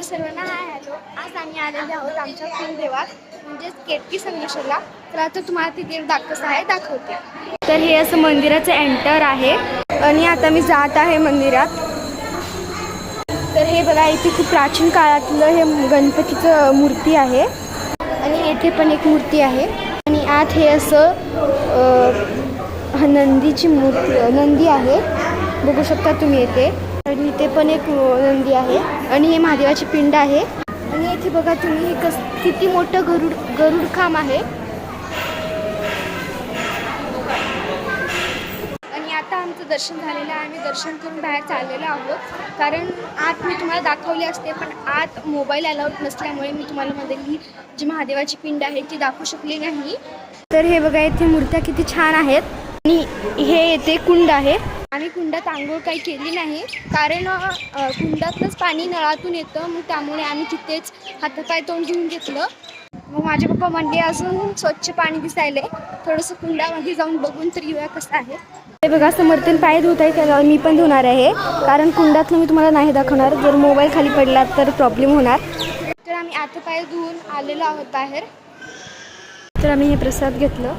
सर्वांना हॅलो. आज आम्ही आलेले आहोत आमच्या कुलदेवात म्हणजेच केतकी संगमेश्वरला. तर आता तुम्हाला ती देव दाखवते. तर हे असं मंदिराचं एंटर आहे आणि आता मी जात आहे मंदिरात. तर हे बघा, इथे खूप प्राचीन काळातलं हे गणपतीचं मूर्ती आहे आणि येथे पण एक मूर्ती आहे आणि आत हे असं नंदीची मूर्ती नंदी आहे, बघू शकता तुम्ही येथे. आणि इथे पण एक नंदी आहे आणि हे महादेवाची पिंड आहे. आणि इथे बघा तुम्ही किती मोठं गरुड खांब आहे. आणि आता आमचं दर्शन झालेलं आहे. आम्ही दर्शन करून बाहेर चाललेलो आहोत, कारण आत मी तुम्हाला दाखवली असते पण आत मोबाईल अलाउड नसल्यामुळे मी तुम्हाला मधली जी महादेवाची पिंड आहे ती दाखवू शकली नाही. तर हे बघा, इथे मूर्त्या किती छान आहेत आणि हे येथे कुंड आहे. आम्ही कुंडात आंघोळ काही केली नाही, कारण कुंडातलंच पाणी नळातून येतं, मग त्यामुळे आम्ही तिथेच हातपाय तोंड धुवून घेतलं. मग माझे पप्पा म्हणले अजून स्वच्छ पाणी दिसायले, थोडंसं कुंडामध्ये जाऊन बघून तर येऊया कसं आहे. हे बघा, समर्थन पाय धुत आहे, त्याला मी पण धुणार आहे, कारण कुंडातलं मी तुम्हाला नाही दाखवणार, जर मोबाईल खाली पडला तर प्रॉब्लेम होणार. तर आम्ही आता पाय धुवून आलेलो आहोत बाहेर. तर आम्ही हे प्रसाद घेतलं.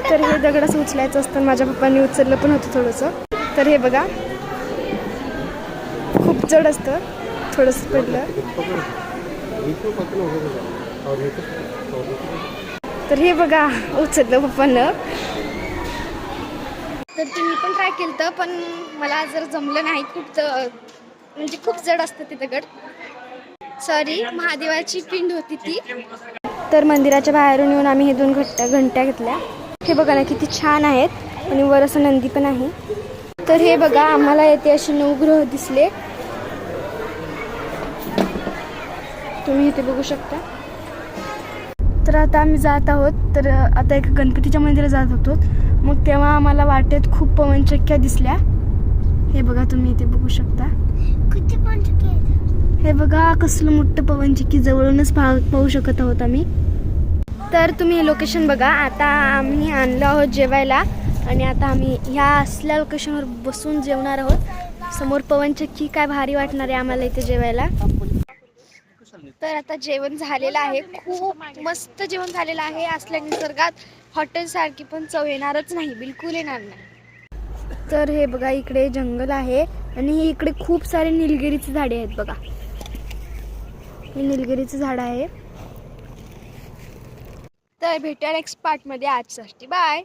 तर हे दगड असं उचलायचं असतं, माझ्या पप्पांनी उचललं पण होतं थोडंसं. तर हे बघा, खूप जड असतं, थोडंसं पडलं. तर हे बघा, उचललं पप्पांना. तर ते मी पण ट्राय केलं होतं, पण मला जर जमलं नाही. म्हणजे खूप जड असतं ते दगड. सॉरी, महादेवाची पिंड होती ती. तर मंदिराच्या बाहेरून येऊन आम्ही हे 2 घंट्या घेतल्या. हे बघा ना, किती छान आहेत आणि वर असं नंदी पण आहे. तर हे बघा, आम्हाला येथे असे 9 ग्रह दिसले, तुम्ही इथे बघू शकता. तर आता आम्ही जात आहोत. तर आता एका गणपतीच्या मंदिरात जात होतो, मग तेव्हा आम्हाला वाटेत खूप पवनचक्क्या दिसल्या. हे बघा, तुम्ही इथे बघू शकता. हे बघा, कसलं मोठं पवनचक्की जवळूनच पाहू शकत आहोत आम्ही. तर तुम्ही हे लोकेशन बघा. आता आम्ही आणलो आहोत जेवायला आणि आता आम्ही ह्या असल्या लोकेशनवर बसून जेवणार आहोत. समोर पवनचक्की, काय भारी वाटणार आहे आम्हाला इथे जेवायला. तर आता जेवण झालेलं आहे, खूप मस्त जेवण झालेलं आहे. असल्या निसर्गात हॉटेलसारखी पण चव येणारच नाही, बिलकुल येणार नाही. तर हे बघा, इकडे जंगल आहे आणि इकडे खूप सारे निलगिरीचे झाडे आहेत बघा. हे निलगिरीचं झाड आहे. तर भेटूया नेक्स्ट पार्टमध्ये. आजसाठी बाय.